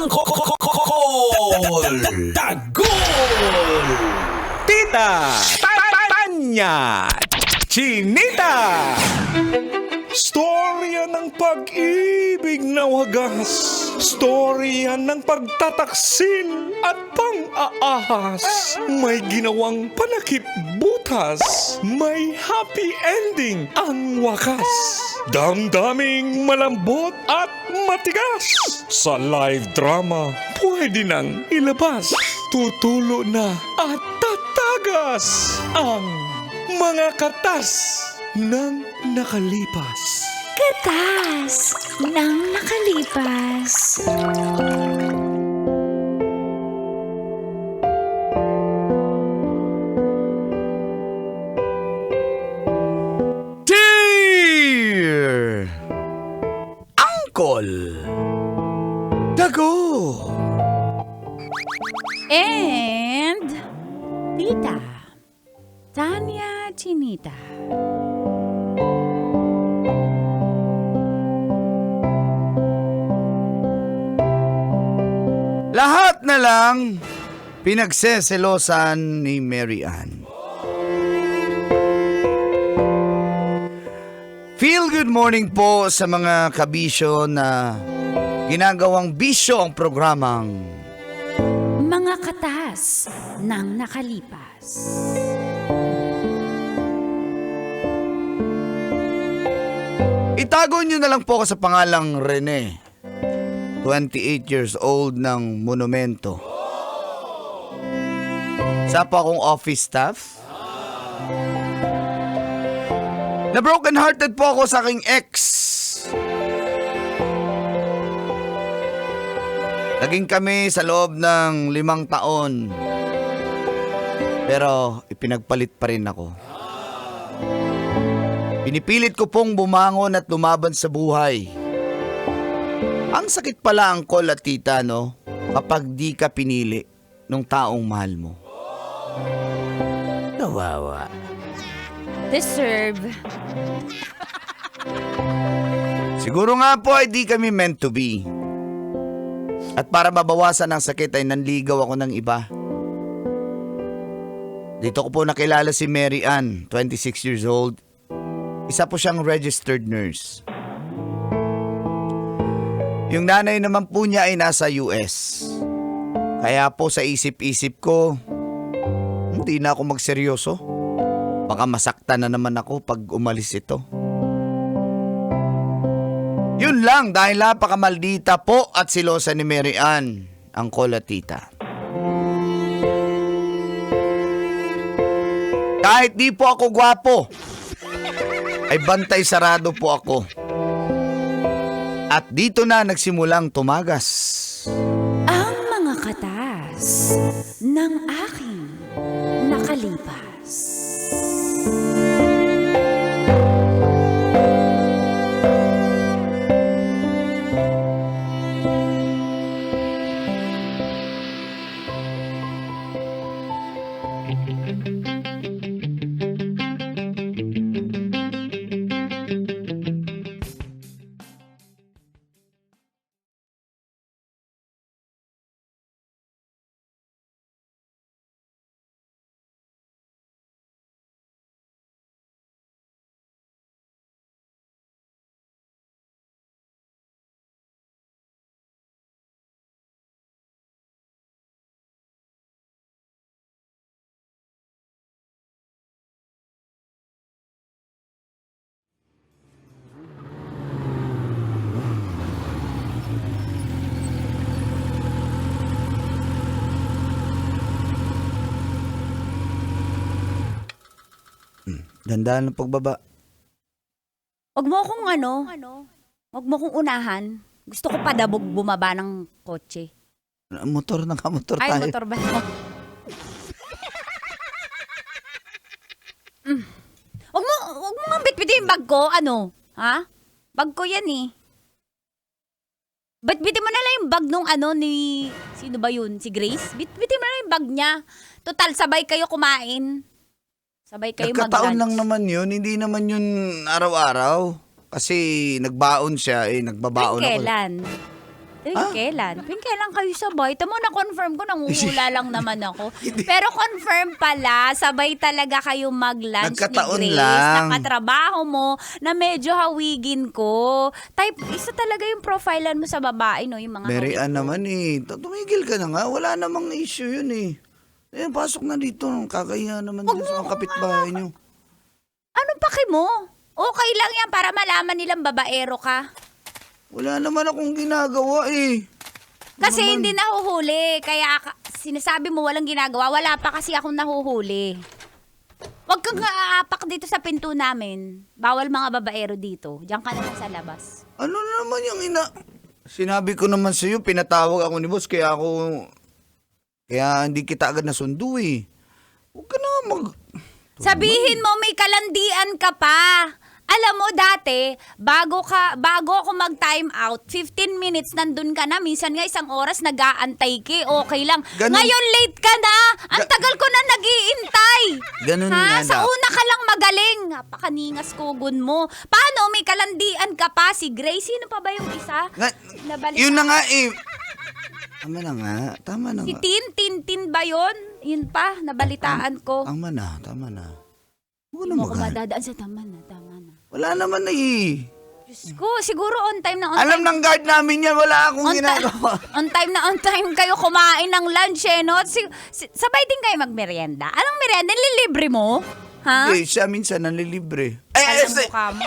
Tangkol! Tagol! Tita Tanya Chinita. Storya ng pag-ibig na wagas. Storya ng pagtataksil at pang-aahas. May ginawang panakip butas. May happy ending ang wakas. Damdaming malambot at matigas. Sa live drama, pwede nang ilabas. Tutulo na at tatagas ang mga katas ng nakalipas. Katas ng nakalipas. Dear Uncle Dago. And Tita Tanya Chinita. Lahat na lang pinagseselosan ni Mary Ann. Feel good morning po sa mga kabisyo na ginagawang bisyo ang programang Mga katas ng nakalipas. Itago nyo na lang po ako sa pangalang Rene, 28 years old ng Monumento. Isa po akong office staff. Na broken hearted po ako sa aking ex. Naging kami sa loob ng 5 taon. Pero ipinagpalit pa rin ako. Pinipilit ko pong bumangon at lumaban sa buhay. Ang sakit pala, Uncle at Tita, no? Kapag di ka pinili nung taong mahal mo. Kawawa. Deserve. Siguro nga po ay di kami meant to be. At para mabawasan ang sakit ay nanligaw ako ng iba. Dito ko po nakilala si Mary Ann, 26 years old. Isa po siyang registered nurse. Yung nanay naman po niya ay nasa US. Kaya po sa isip-isip ko, hindi na ako magseryoso. Baka masaktan na naman ako pag umalis ito. Yun lang dahil napakamaldita po at silosa ni Mary Ann, ang Tita. Kahit di po ako gwapo, ay bantay sarado po ako. At dito na nagsimulang tumagas Ang mga katas ng aking nakalipas. Dandaan ng pagbaba. Huwag mo akong huwag mo akong unahan. Gusto ko padabog bumaba ng kotse. Motor na ka, motor Ay, tayo. motor ba? Huwag mo nga bitbitin yung bag ko. Ano? Ha? Bag ko yan eh. Bitbitin mo na lang yung bag nung ni... Sino ba yun? Si Grace? Bitbitin mo na lang yung bag niya. Total, sabay kayo kumain. Sabay kayo mag-lunch. Nagkataon lang naman yun. Hindi naman yun araw-araw. Kasi nagbaon siya, nagbabaon ako. Kailan? Kailan? Kailan kayo sabay? Tamo na-confirm ko, nangungula lang naman ako. Pero confirm pala, sabay talaga kayo mag-lunch Nagkataon ni Grace. lang. Nakatrabaho mo na medyo hawigin ko. Isa talaga yung profilean mo sa babae, no? Yung mga Mary hawig Ann ko. naman eh. Tumigil ka na nga. Wala namang issue yun eh. Ayan, pasok na dito. Kakahiya naman dyan sa mga kapitbahay nyo. Anong paki mo? Okay lang yan para malaman nilang babaero ka. Wala naman akong ginagawa eh. Kasi Naman. hindi nahuhuli. Kaya sinasabi mo walang ginagawa. Wala pa kasi akong nahuhuli. Huwag kang aapak dito sa pinto namin. Bawal mga babaero dito. Diyan ka naman sa labas. Ano naman yung Sinabi ko naman sa'yo, pinatawag ako ni boss, kaya hindi kita agad nasundo eh. Huwag ka na Sabihin mo may kalandian ka pa. Alam mo dati, bago ako mag-time out, 15 minutes nandun ka na. Minsan nga 1 oras nag-aantay ki. Okay lang. Ganun- Ngayon late ka na. Ang tagal ko na nag-iintay. Ganun ha? nga Sa daw. una ka lang magaling. Napakaningas kugon mo. Paano? May kalandian ka pa. Si Grace, sino pa ba yung isa? Nabalitaan. Yun na nga eh. Tama na Si nga. Tin ba yun? Yun pa, nabalitaan ko. Tama na. Huwag Hindi na mo ako magal. madadaan sa tama na. Wala naman eh. Diyos ko, siguro on time na on Alam time. ng guard namin yan, wala akong ginagawa. On time kayo kumain ng lunch eh, no? Sabay din kayo magmerienda. Anong merienda? Nililibre mo? Ha? Okay, siya minsan nanlilibre. Alam mukha mo.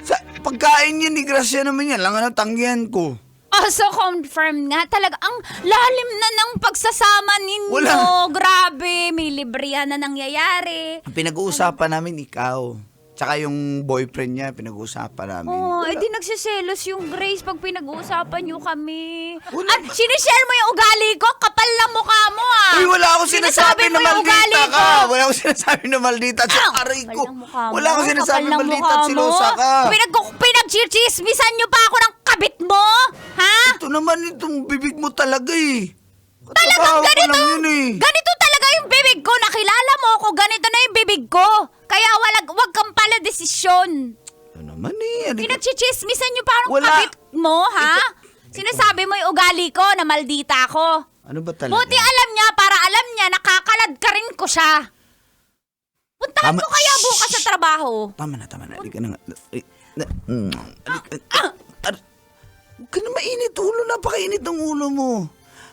Sa pagkain niya ni Gracia naman yan, lang ang tanggihan ko. Oh, so confirm nga. Talaga, ang lalim na ng pagsasama ninyo. Wala. Grabe, may librihan na nangyayari. Pinag-uusapan namin ikaw. Tsaka yung boyfriend niya, pinag-uusapan namin. Oh, edi nagsiselos yung Grace pag pinag-uusapan nyo kami. Wala. At sinishare mo yung ugali ko? Kapal na mukha mo ah. Uy, wala akong sinasabi Sinasabi na mo yung ugali maldita ko. ka. Wala akong sinasabi na maldita. Sa aray ko. Kapal ng mukha mo. Wala akong sinasabi Kapal na ng maldita mukha at mo. silosa ka. Pinagchichismisan nyo pa ako ng kabit mo? Ha? Ito naman itong bibig mo talaga eh. Talagang Katrabaho ko ganito? lang yun eh. Ganito talaga yung bibig ko. Nakilala mo ako. Ganito na yung bibig ko. Kaya wag kang pala desisyon. Ito naman eh. Pinagchichismisan nyo pa ng Wala. kabit mo, ha? Sinasabi mo yung ugali ko na maldita ako. Ano ba talaga? Buti alam niya, para alam niya, nakakalad ka rin ko siya. Puntahan Tama. ko kaya bukas sa trabaho. Tama na. Halika na nga. Huwag ka na mainit ulo. Napakainit ng ulo mo.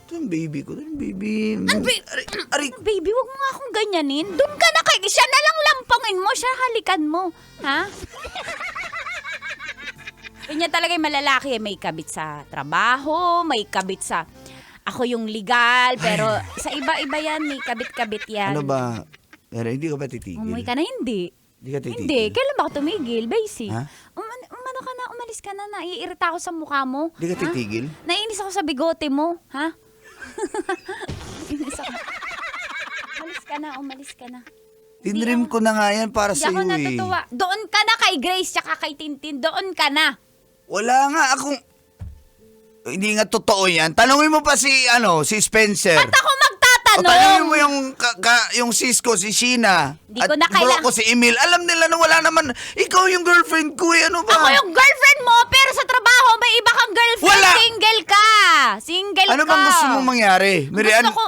Ito yung baby ko. Ito yung baby. Aray. Baby, wag mo nga akong ganyanin. Doon ka na kay... Siya na lang lampangin mo. Siya halikan mo. Ha? Kanya talaga yung malalaki. May kabit sa trabaho, may kabit sa... Ako yung legal, pero sa iba-iba yan, may kabit-kabit yan. Ano ba? Pero hindi ka ba titigil? Umuwi ka na, hindi. Hindi ka titigil? Hindi. Kailan ba ako tumigil, Basie? Ha? Umano ka na, umalis ka na. Naiirita ako sa mukha mo. Hindi ka Ha? titigil? Naiinis ako sa bigote mo. Ha? Inis ako. Umalis ka na. Tinrim ko na nga yan para Hindi sa ako iyo eh. natutuwa. Doon ka na kay Grace tsaka kay Tintin. Doon ka na. Wala nga akong... Hindi nga totoo yan. Tanungin mo pa si Spencer. Ba't ako O magtatanong? tanungin mo yung Cisco, si Sheena. Di at ko na bro ko si Emil. Alam nila na wala naman. Ikaw yung girlfriend ko eh. Ano ba? Ako yung girlfriend mo, pero sa trabaho may iba kang girlfriend. Wala! Single ka. Single Ano ka. bang gusto mong mangyari? Miriam, Gusto ko...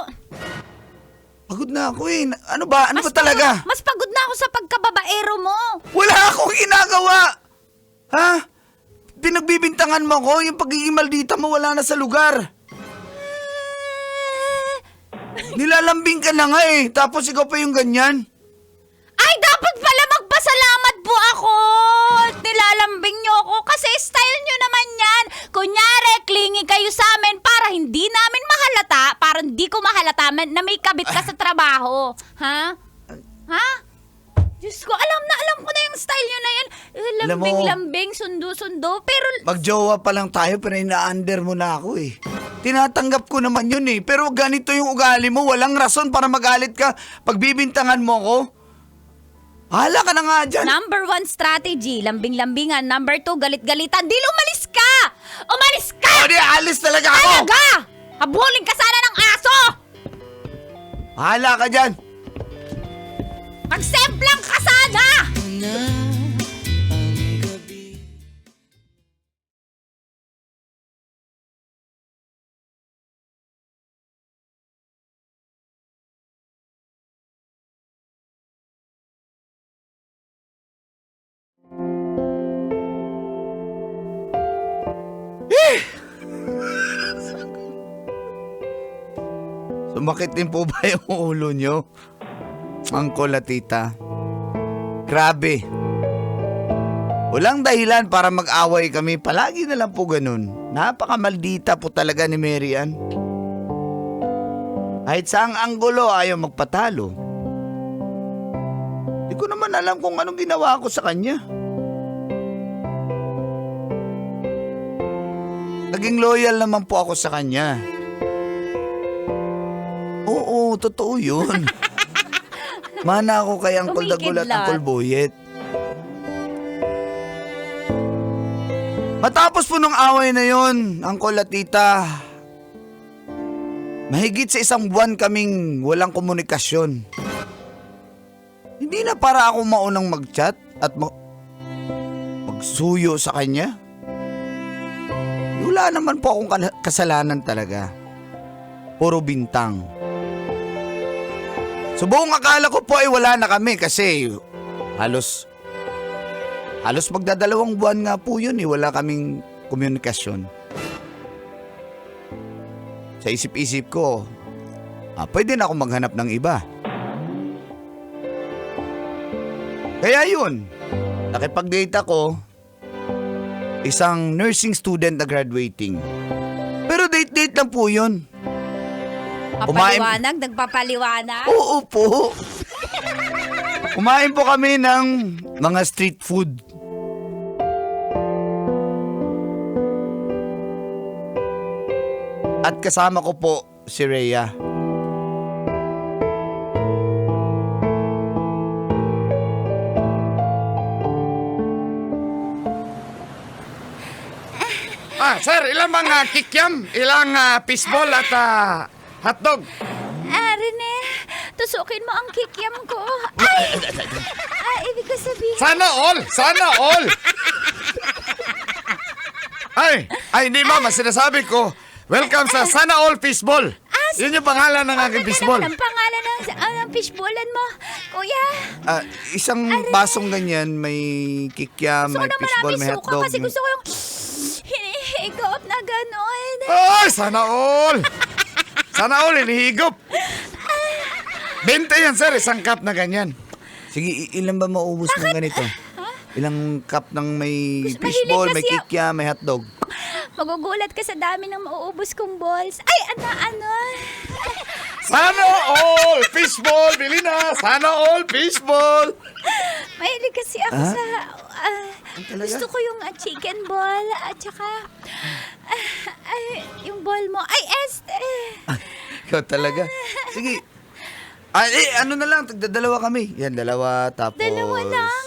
pagod na ako eh. Ano ba? Ano ba talaga? Mas pagod na ako sa pagkababaero mo. Wala akong ginagawa! Ha? Pinagbibintangan mo ko, yung pagiging maldita mo wala na sa lugar. Nilalambing ka na nga eh, tapos ikaw pa yung ganyan. Ay, dapat pala magpasalamat po ako. Nilalambing niyo ako kasi style niyo naman yan. Kunyari, clingy kayo sa amin para hindi namin mahalata, para hindi ko mahalata na may kabit ka sa trabaho. Ha? Ha? Diyos ko, alam ko na yung style nyo na yan. Alam mo- Lambing-lambing, sundo-sundo. Pero, Magjowa pa lang tayo pero ina-under mo na ako eh. Tinatanggap ko naman yun eh. Pero ganito yung ugali mo, walang rason para magalit ka. Pagbibintangan mo ko, hala ka na nga dyan. number 1 strategy, lambing-lambingan. Number 2, galit-galitan. Dil, umalis ka! Umalis ka! O di, alis talaga ako. Talaga! Habulin ka sana ng aso! Hala ka dyan. Magsemplang ka sana! Sumakit din po ba yung ulo nyo? Uncle at tita. Grabe. Walang dahilan para mag-away kami. Palagi na lang po ganun. Napakamaldita po talaga ni Mary Ann. Kahit saang anggulo ayaw magpatalo. Di ko naman alam kung anong ginawa ko sa kanya. Naging loyal naman po ako sa kanya. Oo, totoo yun. Mana ako kay Uncle Dagul at Uncle Boyet. Matapos po nung away na yon, Uncle at Tita, mahigit sa 1 buwan kaming walang komunikasyon. Hindi na para ako maunang mag-chat at magsuyo sa kanya. Wala naman po akong kasalanan talaga. Puro bintang. So buong akala ko po ay wala na kami kasi halos magdadalawang buwan nga po yun eh. Wala kaming komunikasyon. Sa isip-isip ko, pwede na ako maghanap ng iba. Kaya yun, nakipag-date ako, isang nursing student na graduating. Pero date-date lang po yun. Papaliwanag? Nagpapaliwanag? Oo po. Kumain po kami ng mga street food. At kasama ko po si Rhea. Sir, ilang mga kikiam, ilang fishball at hotdog. Rene, tusukin mo ang kikiam ko. Ay! Ibig ko sabihin... Sana all! Sana all! Ay, hindi mama, sinasabi ko, welcome sa Sana All Fishball. Yun yung pangalan ng aking fishball. Ang pangalan ng fishballan mo, kuya. Isang basong ganyan, may kikiam, Gusto ko may na fishball, maraming may suka hotdog. kasi gusto ko yung hinihigop na gano'n. Ay, sana all! Sana all, hinihigop. 20 yan, sir, isang cup na ganyan. Sige, ilan ba maubos ng ganito? Ilang cup ng may Mahilig fishball, may kasi kikiam, may hotdog? Magugulat ka sa dami ng mauubos kong balls. Ay, ano? Sana all fishball, bili na. Sana all fishball. Mahilig kasi ako sa... Talaga? gusto ko yung chicken ball at saka... yung ball mo. Ay, Ikaw talaga. Sige. Ano na lang, tagdadalawa kami. Yan, dalawa, tapos... Dalawa lang?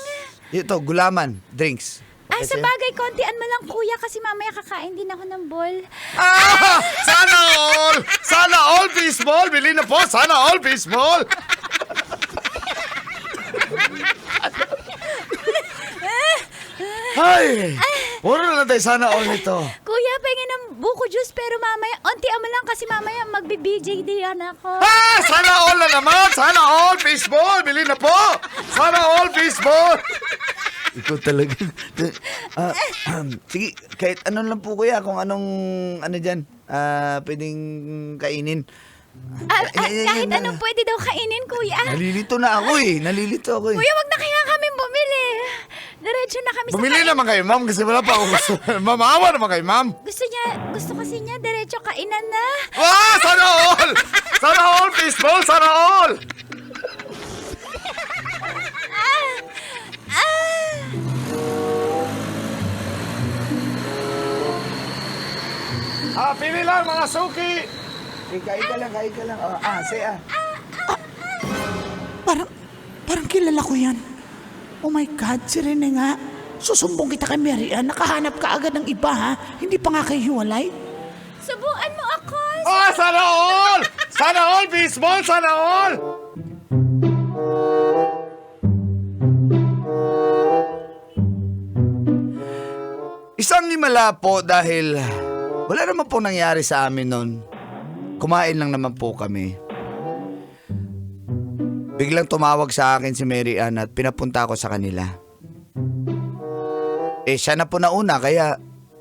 Ito, gulaman, drinks. Sa bagay, kontian mo lang, kuya, kasi mamaya kakain din ako ng ball. Sana all! Sana all fishball! Bili na po! Sana all fishball! Ay! Puro na tayo sana all nito. Kuya, pengin ng buko juice, pero mamaya, ontian mo lang kasi mamaya magbi-BJ din ako. Sana all na naman! Sana all fishball! Bili na po! Sana all fishball! Ikaw talaga. Sige, kahit ano lang po kuya, kung anong, dyan, pwedeng kainin. Kahit anong pwede daw kainin, kuya. Nalilito ako eh. Kuya, wag na kaya kami bumili. Diretso na kami Bumili sa naman kayo, ma'am, kasi wala pa ako gusto. Ma'am, awa naman kayo, ma'am. Gusto kasi niya, diretso kainan na. Sana all! Sana all fishball! Sana all! Pili lang mga suki! Kain ka lang. Parang kilala ko yan. Oh my God, si Rene nga. Susumbong kita kay Mary Ann. Nakahanap ka agad ng iba, ha? Hindi pa nga kayo hiwalay. Subuan mo ako. Sana all! Sana all fishball! Sana all! Isang himala po dahil wala naman po nangyari sa amin nun. Kumain lang naman po kami. Biglang tumawag sa akin si Mary Ann at pinapunta ako sa kanila. Siya na po nauna kaya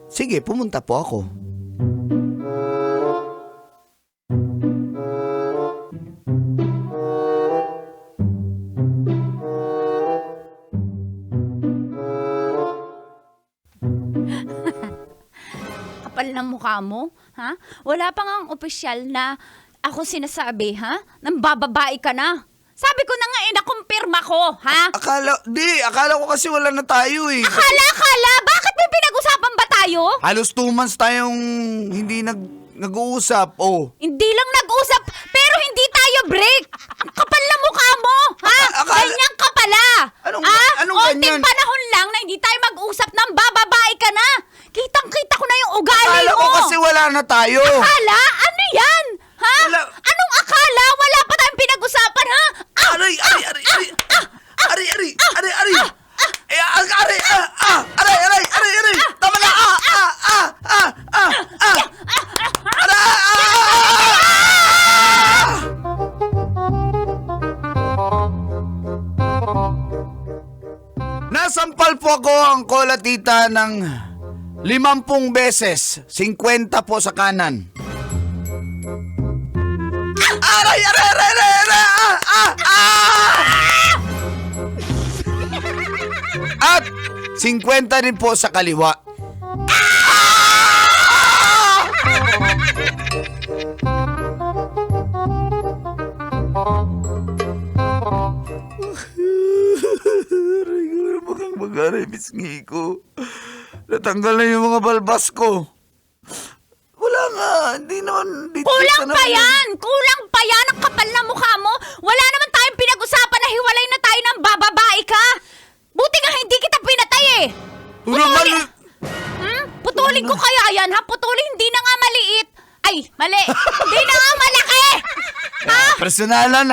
sige, pumunta po ako. mukha mo? Ha? Wala pa ngang opisyal na ako sinasabi, ha? Nang bababae ka na. Sabi ko na nga nakumpirma ko, ha? Akala ko kasi wala na tayo eh. Akala, bakit may pinag-usapan ba tayo? Halos 2 months tayong hindi nag-uusap, oh. Hindi lang nag-usap, pero hindi tayo break. Kapal na mukha mo, ha? Ganyan ka pala. Anong Onting ganyan? panahon lang na hindi tayo mag-usap ng bababae ka na. Kitang-kita ko na yung ugali Akala mo. ko kasi wala na tayo. Akala? Ano yan? Ha? Wala. Anong akala? Wala pa tayong pinag-usapan, ha? Aray! Aray! Tama na! Nasampal po ako ang Kola Tita ng 50 beses, 50 po sa kanan. Aray! At 50 din po sa kaliwa. Mag-aray, bisngi ko. Natanggal na yung mga balbas ko. Wala nga, hindi naman. Kulang pa yan! Kulang pa yan! Ang kapal na mukha mo! Wala naman tayong pinag-usapan na hiwalay na tayo ng bababae ka! Buti nga hindi kita pinatay eh! Putulin ko kaya yan ha? Putulin, hindi na nga maliit! Ay, mali! Hindi na nga malaki! Ha? Personalan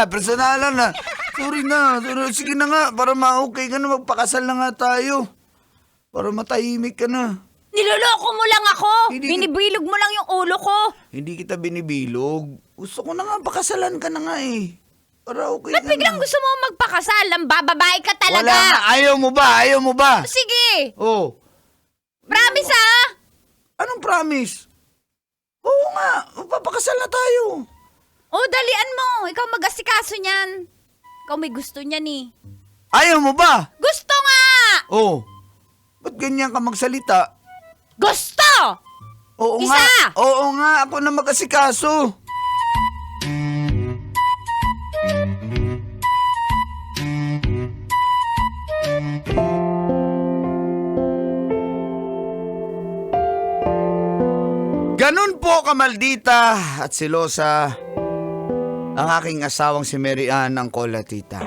na. Sorry na. Sige na nga, para ma-okay ka na, magpakasal na nga tayo. Para matahimik ka na. Niloloko mo lang ako! Binibilog mo lang yung ulo ko! Hindi kita binibilog. Gusto ko na nga, pakasalan ka na nga eh. Para okay Ba't ka biglang na. gusto mo magpakasal? Ang bababae ka talaga! Wala nga, ayaw mo ba? Sige! Oh. Promise ha! Anong promise? Oo nga, magpapakasal na tayo. Oh, dalian mo! Ikaw mag-asikaso niyan. Ikaw may gusto niyan eh. Ayaw mo ba? Gusto nga! Oh. Ba't ganyan ka magsalita? Gusto! Oo Isa! nga. Oo nga, ako na mag-asikaso. Ganun po kamaldita at silosa ang aking asawang si Mary Ann ng Kola Tita.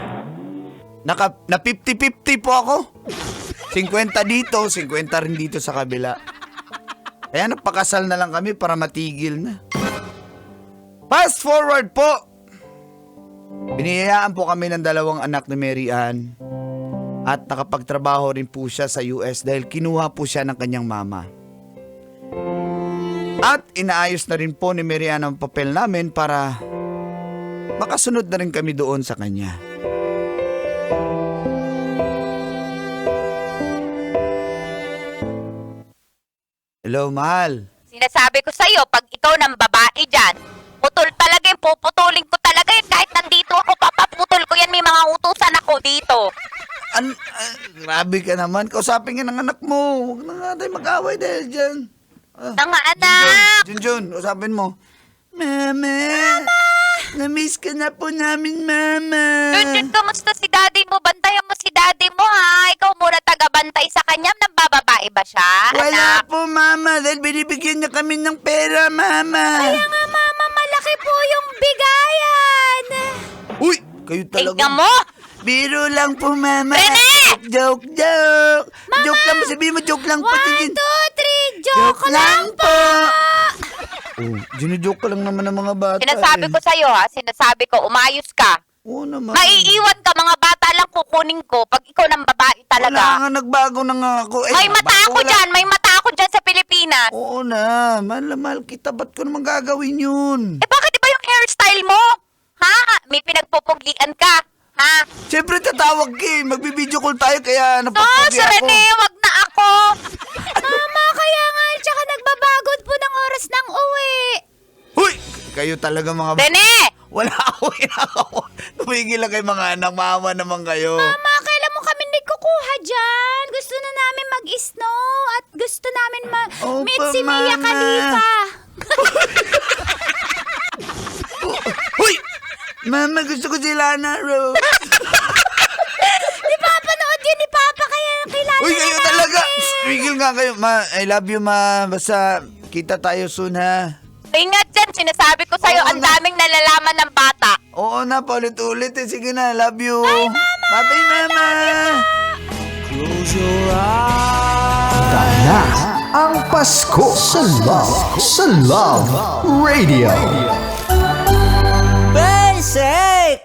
Na 50-50 po ako. 50 dito, 50 rin dito sa kabila. Kaya nagpakasal na lang kami para matigil na. Fast forward po. Biniyayaan po kami ng 2 anak ni Mary Ann. At nakapagtrabaho rin po siya sa US dahil kinuha po siya ng kanyang mama. At inaayos na rin po ni Mary Ann ang papel namin para makasunod na rin kami doon sa kanya. Hello, mahal. Sinasabi ko sa'yo, pag ikaw ng babae dyan, putol talaga yung puputulin ko talaga yun. Kahit nandito ako, papaputol ko yan. May mga utusan ako dito. Grabe ka naman. Kausapin ka ng anak mo. Huwag na nga tayo mag-away dahil dyan. Mga anak! Junjun, usapin mo. Mama! Na-miss ka na po namin, Mama! Junjun, kamusta si daddy mo? Bantayan mo si daddy mo, ha? Ikaw muna taga-bantay sa kanya. Nabababae ba siya? Wala Anak? po, Mama. Dahil binibigyan niya kami ng pera, Mama. Kaya nga, Mama, malaki po yung bigayan. Uy! Kayo talaga. Tingnan mo! Biro lang po, Mama. Rene! Joke. Joke lang. Sabihin mo, joke lang. 1, 2, Pati din. 3, joke lang po! Oh, ginijoke ka lang naman ng mga bata. Sinasabi ko sa'yo, ha? Sinasabi ko, umayos ka. Oo naman. Maiiwan ka, mga bata lang kukunin ko pag ikaw ng babae Wala talaga. nga, nagbago na nga ako. May mata ako wala. dyan, may mata ako dyan sa Pilipinas. Oo na, mahal na mahal kita. Ba't ko naman gagawin yun? Eh bakit iba yung hairstyle mo? Ha? May pinagpupugian ka? Ha? Siyempre tatawag ka eh. Magbibideo call tayo kaya So, napapugi si ako. Rene, wag na ako. Mama, kaya nga, tsaka nagbabagod po ng oras ng uwi. Huy! Kayo talaga mga... Rene! Wala ako, tumigil lang kayo mga anak. Maawa naman kayo. Mama, kailan mo kami nagkukuha dyan? Gusto na namin mag-snow at gusto namin Opo, meet si Mia Mama. Khalifa. Mama, gusto ko si Lana Rose. Di ba panood yun ni Papa kaya kilala Uy, na kayo namin. talaga. Tigil nga kayo. Ma, I love you, ma. Basta, kita tayo soon, ha? Ingat dyan, sinasabi ko sa'yo, Oo ang na. daming nalalaman ng bata. Oo na, paulit-ulit. Sige na, love you. Bye, Mama. Bye, Mama. Na ang Pasko sa Love Radio. Basic!